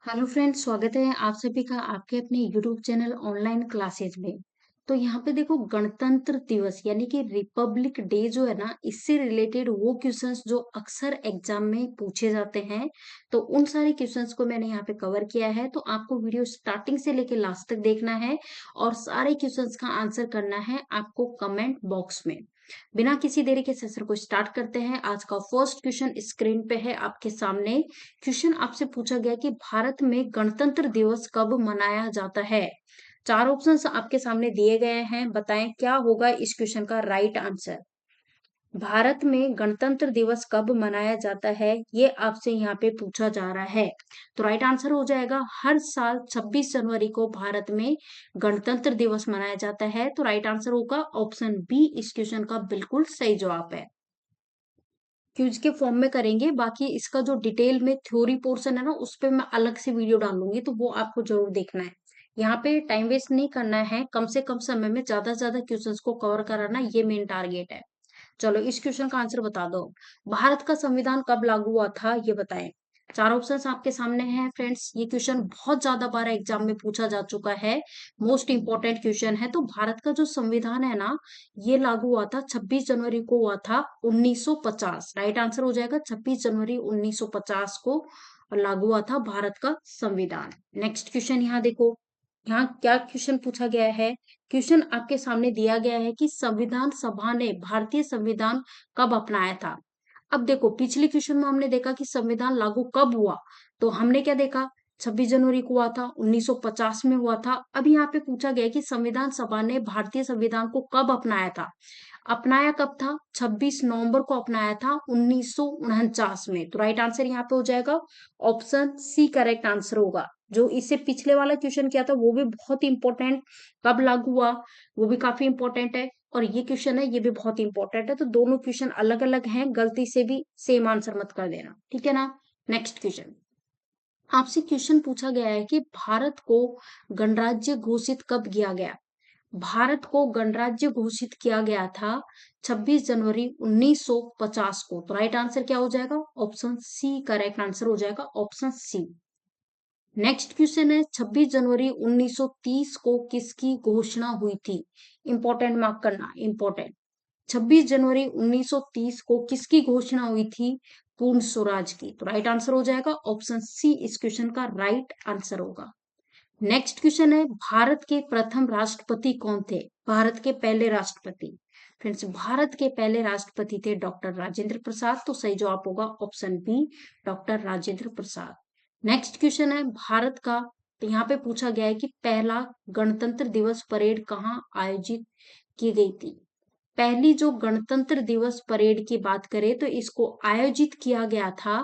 Hello friends, स्वागत है आप सभी का आपके अपने यूट्यूब चैनल ऑनलाइन क्लासेस में। तो यहाँ पे देखो, गणतंत्र दिवस यानी कि रिपब्लिक डे जो है ना, इससे रिलेटेड वो क्वेश्चंस जो अक्सर एग्जाम में पूछे जाते हैं। तो उन सारे क्वेश्चंस को मैंने यहाँ पे कवर किया है, तो आपको वीडियो स्टार्टिंग से लेके लास्ट तक देखना है और सारे क्वेश्चंस का आंसर करना है आपको कमेंट बॉक्स में। बिना किसी देरी के सेशन को स्टार्ट करते हैं। आज का फर्स्ट क्वेश्चन स्क्रीन पे है आपके सामने। क्वेश्चन आपसे पूछा गया कि भारत में गणतंत्र दिवस कब मनाया जाता है। चार ऑप्शंस आपके सामने दिए गए हैं, बताएं क्या होगा इस क्वेश्चन का राइट आंसर। भारत में गणतंत्र दिवस कब मनाया जाता है, ये आपसे यहाँ पे पूछा जा रहा है। तो राइट आंसर हो जाएगा, हर साल 26 जनवरी को भारत में गणतंत्र दिवस मनाया जाता है। तो राइट आंसर होगा ऑप्शन बी, इस क्वेश्चन का बिल्कुल सही जवाब है। क्यूज के फॉर्म में करेंगे, बाकी इसका जो डिटेल में थ्योरी पोर्शन है ना, उस पे मैं अलग से वीडियो डालूंगी, तो वो आपको जरूर देखना है। यहाँ पे टाइम वेस्ट नहीं करना है, कम से कम समय में ज्यादा से ज्यादा क्वेश्चंस को कवर कराना, ये मेन टारगेट है। चलो इस क्वेश्चन का आंसर बता दो। भारत का संविधान कब लागू हुआ था, ये बताएं। चार ऑप्शंस आपके सामने हैं फ्रेंड्स। ये क्वेश्चन बहुत ज्यादा बार एग्जाम में पूछा जा चुका है, मोस्ट इंपॉर्टेंट क्वेश्चन है। तो भारत का जो संविधान है ना, ये लागू हुआ था 26 जनवरी को, हुआ था 1950। राइट आंसर हो जाएगा 26 जनवरी 1950 को लागू हुआ था भारत का संविधान। नेक्स्ट क्वेश्चन यहाँ देखो, यहाँ क्या क्वेश्चन पूछा गया है। क्वेश्चन आपके सामने दिया गया है कि संविधान सभा ने भारतीय संविधान कब अपनाया था। अब देखो, पिछले क्वेश्चन में हमने देखा कि संविधान लागू कब हुआ, तो हमने क्या देखा, 26 जनवरी को हुआ था, 1950 में हुआ था। अब यहाँ पे पूछा गया कि संविधान सभा ने भारतीय संविधान को कब अपनाया था। अपनाया कब था, 26 नवंबर को अपनाया था 1949 में। तो राइट आंसर यहाँ पे हो जाएगा ऑप्शन सी, करेक्ट आंसर होगा। जो इससे पिछले वाला क्वेश्चन किया था वो भी बहुत इंपॉर्टेंट, कब लागू हुआ वो भी काफी इंपॉर्टेंट है, और ये क्वेश्चन है ये भी बहुत इंपॉर्टेंट है। तो दोनों क्वेश्चन अलग अलग हैं, गलती से भी सेम आंसर मत कर देना, ठीक है ना। नेक्स्ट क्वेश्चन आपसे क्वेश्चन पूछा गया है कि भारत को गणराज्य घोषित कब किया गया। भारत को गणराज्य घोषित किया गया था 26 जनवरी 1950 को। तो राइट आंसर क्या हो जाएगा, ऑप्शन सी, करेक्ट आंसर हो जाएगा ऑप्शन सी। नेक्स्ट क्वेश्चन है, 26 जनवरी 1930 को किसकी घोषणा हुई थी। इंपॉर्टेंट, मार्क करना इंपॉर्टेंट। 26 जनवरी 1930 को किसकी घोषणा हुई थी, पूर्ण स्वराज की। तो राइट आंसर हो जाएगा ऑप्शन सी, इस क्वेश्चन का राइट आंसर होगा। नेक्स्ट क्वेश्चन है, भारत के प्रथम राष्ट्रपति कौन थे। भारत के पहले राष्ट्रपति, फ्रेंड्स भारत के पहले राष्ट्रपति थे डॉक्टर राजेंद्र प्रसाद। तो सही जवाब होगा option B, doctor Rajendra Prasad. Next question है, भारत का, यहाँ पे पूछा गया है कि पहला गणतंत्र दिवस परेड कहाँ आयोजित की गई थी। पहली जो गणतंत्र दिवस परेड की बात करें तो इसको आयोजित किया गया था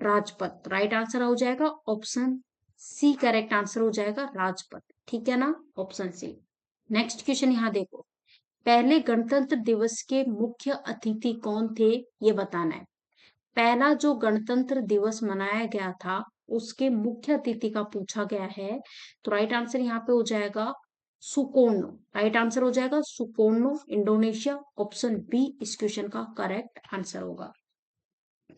राजपथ। राइट आंसर हो जाएगा ऑप्शन सी, करेक्ट आंसर हो जाएगा राजपथ, ठीक है ना, ऑप्शन सी। नेक्स्ट क्वेश्चन यहाँ देखो, पहले गणतंत्र दिवस के मुख्य अतिथि कौन थे, ये बताना है। पहला जो गणतंत्र दिवस मनाया गया था उसके मुख्य अतिथि का पूछा गया है। तो राइट आंसर यहाँ पे हो जाएगा सुकोर्णो। राइट आंसर हो जाएगा सुकोर्णो, इंडोनेशिया। ऑप्शन बी इस क्वेश्चन का करेक्ट आंसर होगा।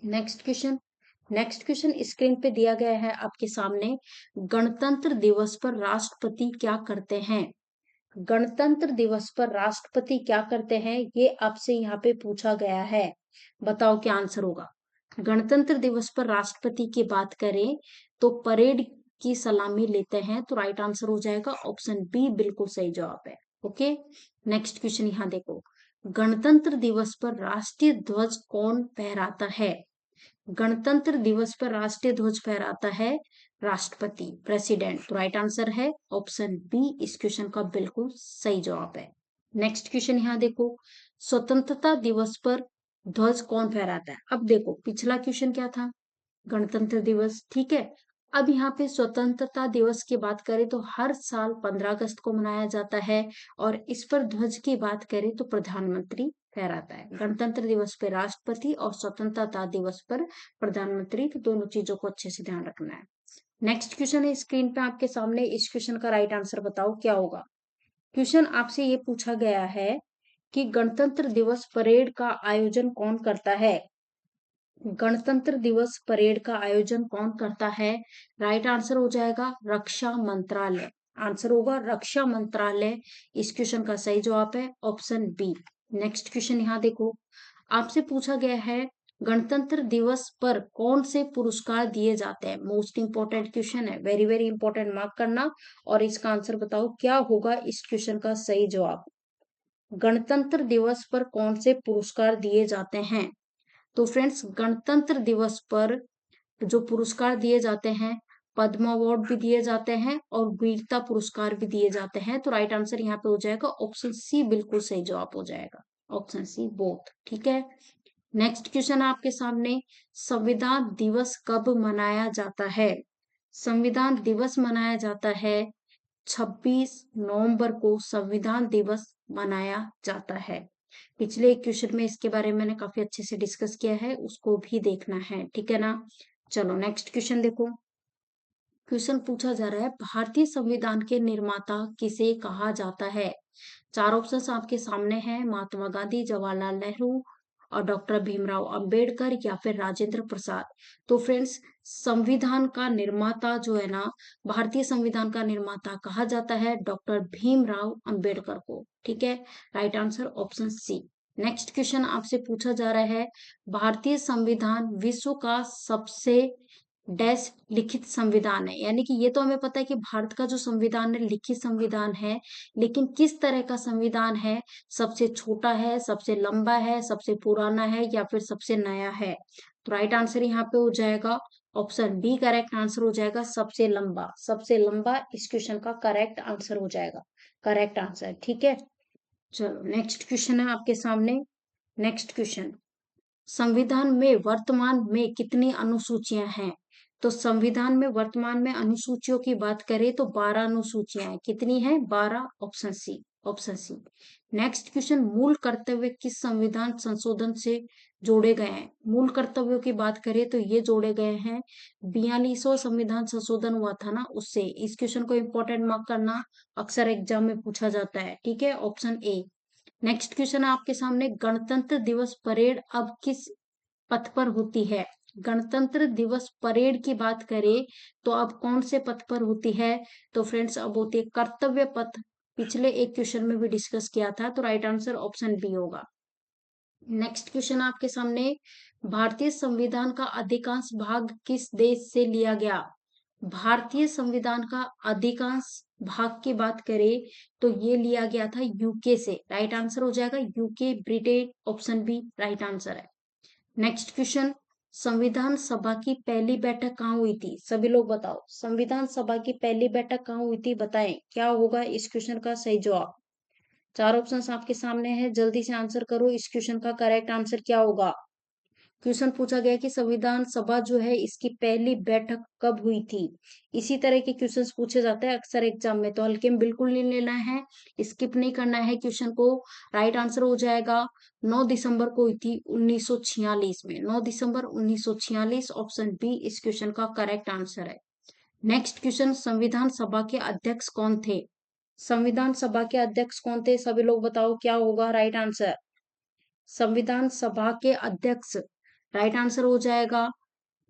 नेक्स्ट क्वेश्चन स्क्रीन पे दिया गया है आपके सामने। गणतंत्र दिवस पर राष्ट्रपति क्या करते हैं। गणतंत्र दिवस पर राष्ट्रपति क्या करते हैं, ये आपसे यहाँ पे पूछा गया है। बताओ क्या आंसर होगा। गणतंत्र दिवस पर राष्ट्रपति की बात करें तो परेड की सलामी लेते हैं। तो राइट आंसर हो जाएगा ऑप्शन बी, बिल्कुल सही जवाब है। ओके, नेक्स्ट क्वेश्चन यहाँ देखो, गणतंत्र दिवस पर राष्ट्रीय ध्वज कौन फहराता है। गणतंत्र दिवस पर राष्ट्रीय ध्वज फहराता है राष्ट्रपति, प्रेसिडेंट। तो राइट आंसर है ऑप्शन बी, इस क्वेश्चन का बिल्कुल सही जवाब है। नेक्स्ट क्वेश्चन यहाँ देखो, स्वतंत्रता दिवस पर ध्वज कौन फहराता है। अब देखो, पिछला क्वेश्चन क्या था, गणतंत्र दिवस, ठीक है। अब यहाँ पे स्वतंत्रता दिवस की बात करें तो हर साल 15 अगस्त को मनाया जाता है, और इस पर ध्वज की बात करें तो प्रधानमंत्री फहराता है। गणतंत्र दिवस पे राष्ट्रपति और स्वतंत्रता दिवस पर प्रधानमंत्री, तो दोनों चीजों को अच्छे से ध्यान रखना है। नेक्स्ट क्वेश्चन है स्क्रीन पे आपके सामने, इस क्वेश्चन का राइट आंसर बताओ क्या होगा। क्वेश्चन आपसे ये पूछा गया है कि गणतंत्र दिवस परेड का आयोजन कौन करता है। गणतंत्र दिवस परेड का आयोजन कौन करता है? राइट आंसर हो जाएगा रक्षा मंत्रालय। आंसर होगा रक्षा मंत्रालय। इस क्वेश्चन का सही जवाब है ऑप्शन बी। नेक्स्ट क्वेश्चन यहाँ देखो, आपसे पूछा गया है गणतंत्र दिवस पर कौन से पुरस्कार दिए जाते हैं? मोस्ट इंपॉर्टेंट क्वेश्चन है, वेरी वेरी इंपॉर्टेंट, मार्क करना और इसका आंसर बताओ क्या होगा इस क्वेश्चन का सही जवाब। गणतंत्र दिवस पर कौन से पुरस्कार दिए जाते हैं? तो फ्रेंड्स गणतंत्र दिवस पर जो पुरस्कार दिए जाते हैं, पद्म अवार्ड भी दिए जाते हैं और वीरता पुरस्कार भी दिए जाते हैं। तो राइट आंसर यहाँ पे हो जाएगा ऑप्शन सी, बिल्कुल सही जवाब हो जाएगा ऑप्शन सी बोथ। ठीक है, नेक्स्ट क्वेश्चन आपके सामने, संविधान दिवस कब मनाया जाता है? संविधान दिवस मनाया जाता है 26 नवंबर को संविधान दिवस मनाया जाता है। पिछले एक क्वेश्चन में इसके बारे में मैंने काफी अच्छे से डिस्कस किया है, उसको भी देखना है, ठीक है ना। चलो नेक्स्ट क्वेश्चन देखो, क्वेश्चन पूछा जा रहा है भारतीय संविधान के निर्माता किसे कहा जाता है? चार ऑप्शंस आपके सामने हैं, महात्मा गांधी, जवाहरलाल नेहरू और डॉक्टर भीमराव अंबेडकर या फिर राजेंद्र प्रसाद। तो फ्रेंड्स संविधान का निर्माता जो है ना, भारतीय संविधान का निर्माता कहा जाता है डॉक्टर भीमराव अंबेडकर को। ठीक है, right answer option C. Next question आपसे पूछा जा रहा है भारतीय संविधान विश्व का सबसे डैश लिखित संविधान है, यानी कि ये तो हमें पता है कि भारत का जो संविधान है लिखित संविधान है, लेकिन किस तरह का संविधान है? सबसे छोटा है, सबसे लंबा है, सबसे पुराना है या फिर सबसे नया है? तो राइट आंसर यहाँ पे हो जाएगा ऑप्शन बी, करेक्ट आंसर हो जाएगा सबसे लंबा। सबसे लंबा इस क्वेश्चन का करेक्ट आंसर हो जाएगा, करेक्ट आंसर। ठीक है, चलो नेक्स्ट क्वेश्चन है आपके सामने। नेक्स्ट क्वेश्चन, संविधान में वर्तमान में कितनी अनुसूचियां हैं? तो संविधान में वर्तमान में अनुसूचियों की बात करें तो 12 अनुसूचियां हैं। कितनी है? 12, option C, option C. Next question, मूल कर्तव्य किस संविधान संशोधन से जोड़े गए हैं? मूल कर्तव्यों की बात करें तो ये जोड़े गए हैं 42वां संविधान संशोधन हुआ था ना, उससे। इस क्वेश्चन को इंपॉर्टेंट मार्क करना, अक्सर एग्जाम में पूछा जाता है। ठीक है, ऑप्शन ए। नेक्स्ट क्वेश्चन है आपके सामने, गणतंत्र दिवस परेड अब किस पथ पर होती है? गणतंत्र दिवस परेड की बात करें तो अब कौन से पथ पर होती है? तो फ्रेंड्स अब होती है कर्तव्य पथ। पिछले एक क्वेश्चन में भी डिस्कस किया था, तो राइट आंसर ऑप्शन बी होगा। नेक्स्ट क्वेश्चन आपके सामने, भारतीय संविधान का अधिकांश भाग किस देश से लिया गया? भारतीय संविधान का अधिकांश भाग की बात करें तो ये लिया गया था यूके से। राइट आंसर हो जाएगा UK, Britain, option B right answer है। नेक्स्ट क्वेश्चन, संविधान सभा की पहली बैठक कहाँ हुई थी? सभी लोग बताओ, संविधान सभा की पहली बैठक कहाँ हुई थी? बताएं क्या होगा इस क्वेश्चन का सही जवाब। चार ऑप्शंस आपके सामने है, जल्दी से आंसर करो, इस क्वेश्चन का करेक्ट आंसर क्या होगा। क्वेश्चन पूछा गया कि संविधान सभा जो है इसकी पहली बैठक कब हुई थी। इसी तरह के क्वेश्चंस पूछे जाते हैं अक्सर एग्जाम में, तो हल्के में बिल्कुल नहीं लेना है, स्किप नहीं करना है क्वेश्चन को। राइट आंसर हो जाएगा 9 दिसंबर को हुई थी 1946 में। 9 दिसंबर 1946, ऑप्शन बी इस क्वेश्चन का करेक्ट आंसर है। नेक्स्ट क्वेश्चन, संविधान सभा के अध्यक्ष कौन थे? संविधान सभा के अध्यक्ष कौन थे? सभी लोग बताओ क्या होगा राइट आंसर। संविधान सभा के अध्यक्ष, राइट आंसर हो जाएगा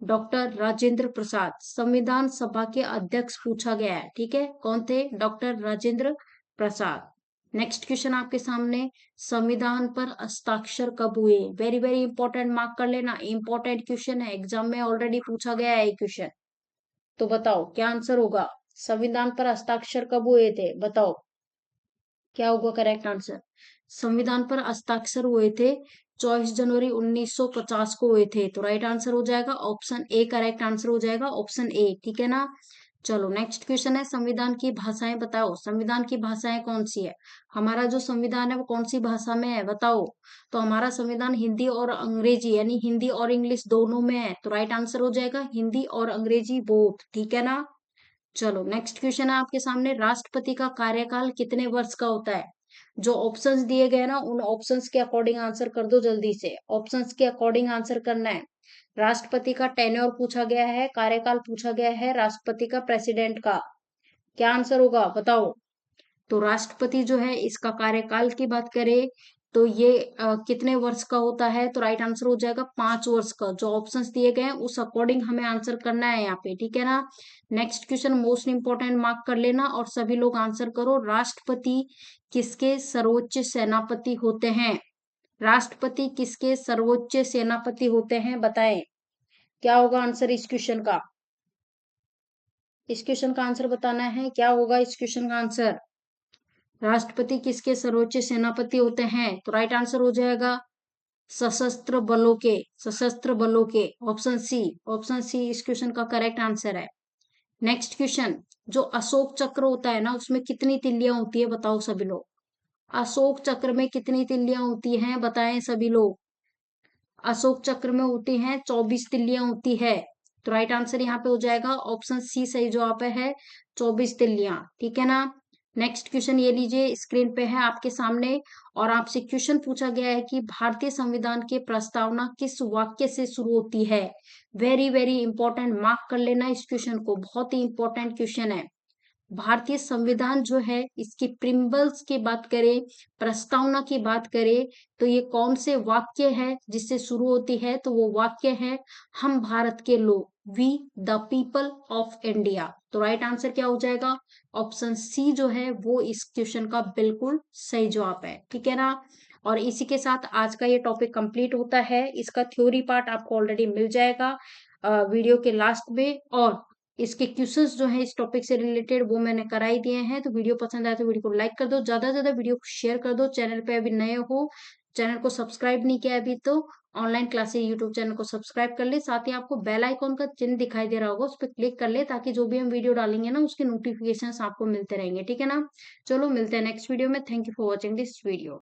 डॉक्टर राजेंद्र प्रसाद। संविधान सभा के अध्यक्ष पूछा गया है, ठीक है, कौन थे? Doctor Rajendra Prasad. Next question आपके सामने, संविधान पर हस्ताक्षर कब हुए? वेरी वेरी इंपॉर्टेंट, मार्क कर लेना, इंपॉर्टेंट क्वेश्चन है, एग्जाम में ऑलरेडी पूछा गया है क्वेश्चन। तो बताओ क्या आंसर होगा, संविधान पर हस्ताक्षर कब हुए थे? बताओ क्या होगा करेक्ट आंसर। संविधान पर हस्ताक्षर हुए थे 24 जनवरी 1950 को हुए थे, तो राइट आंसर हो जाएगा ऑप्शन ए, करेक्ट आंसर हो जाएगा ऑप्शन ए। ठीक है ना, चलो नेक्स्ट क्वेश्चन है, संविधान की भाषाएं बताओ। संविधान की भाषाएं कौन सी है? हमारा जो संविधान है वो कौन सी भाषा में है बताओ। तो हमारा संविधान हिंदी और अंग्रेजी, यानी हिंदी और इंग्लिश दोनों में है, तो राइट आंसर हो जाएगा हिंदी और अंग्रेजी बोथ। ठीक है ना, चलो नेक्स्ट क्वेश्चन है आपके सामने, राष्ट्रपति का कार्यकाल कितने वर्ष का होता है? जो ऑप्शंस दिए गए ना उन ऑप्शंस के अकॉर्डिंग आंसर कर दो, जल्दी से ऑप्शंस के अकॉर्डिंग आंसर करना है। राष्ट्रपति का टेन्योर पूछा गया है, कार्यकाल पूछा गया है राष्ट्रपति का, प्रेसिडेंट का, क्या आंसर होगा बताओ। तो राष्ट्रपति जो है इसका कार्यकाल की बात करें तो ये कितने वर्ष का होता है? तो राइट आंसर हो जाएगा 5 वर्ष का। जो ऑप्शंस दिए गए हैं उस अकॉर्डिंग हमें आंसर करना है यहाँ पे, ठीक है ना। Next question most important mark कर लेना और सभी लोग आंसर करो। राष्ट्रपति किसके सर्वोच्च सेनापति होते हैं? राष्ट्रपति किसके सर्वोच्च सेनापति होते हैं, बताएं। क्या होगा आंसर इस क्वेश्चन का? इस क्वेश्चन का आंसर बताना है, क्या होगा इस क्वेश्चन का आंसर? राष्ट्रपति किसके सर्वोच्च सेनापति होते हैं? तो राइट आंसर हो जाएगा सशस्त्र बलों के, सशस्त्र बलों के। ऑप्शन सी, ऑप्शन सी इस क्वेश्चन का करेक्ट आंसर है। नेक्स्ट क्वेश्चन, जो अशोक चक्र होता है ना उसमें कितनी तिल्लियां होती है, बताओ सभी लोग। अशोक चक्र में कितनी तिल्लियां होती हैं, बताएं सभी लोग। अशोक चक्र में होती हैं 24 तिल्लियां होती है। तो राइट आंसर यहाँ पे हो जाएगा ऑप्शन सी सही जवाब है 24 तिल्लियां, ठीक है ना। नेक्स्ट क्वेश्चन ये लीजिए, स्क्रीन पे है आपके सामने और आपसे क्वेश्चन पूछा गया है कि भारतीय संविधान की प्रस्तावना किस वाक्य से शुरू होती है? वेरी वेरी इंपॉर्टेंट, मार्क कर लेना इस क्वेश्चन को, बहुत ही इंपॉर्टेंट क्वेश्चन है। भारतीय संविधान जो है इसकी प्रिम्बल्स की बात करें, प्रस्तावना की बात करें, तो ये कौन से वाक्य है जिससे शुरू होती है? तो वो वाक्य है हम भारत के लोग, we the people of India. तो राइट आंसर क्या हो जाएगा? ऑप्शन सी जो है वो इस क्वेश्चन का बिल्कुल सही जवाब है, ठीक है ना। और इसी के साथ आज का ये टॉपिक कंप्लीट होता है। इसका थ्योरी पार्ट आपको ऑलरेडी मिल जाएगा वीडियो के लास्ट में, और इसके क्वेश्चंस जो है इस टॉपिक से रिलेटेड वो मैंने करा ही दिए हैं। तो वीडियो पसंद आए तो वीडियो को लाइक कर दो, ज्यादा से ज्यादा वीडियो को शेयर कर दो। चैनल पे अभी नए हो, चैनल को सब्सक्राइब नहीं किया अभी तो ऑनलाइन क्लासेस यूट्यूब चैनल को सब्सक्राइब कर ले। साथ ही आपको बेल आइकॉन का चिन्ह दिखाई दे रहा होगा, उस पर क्लिक कर ले ताकि जो भी हम वीडियो डालेंगे ना उसके नोटिफिकेशन आपको मिलते रहेंगे, ठीक है ना। चलो मिलते हैं नेक्स्ट वीडियो में। Thank you for watching this video.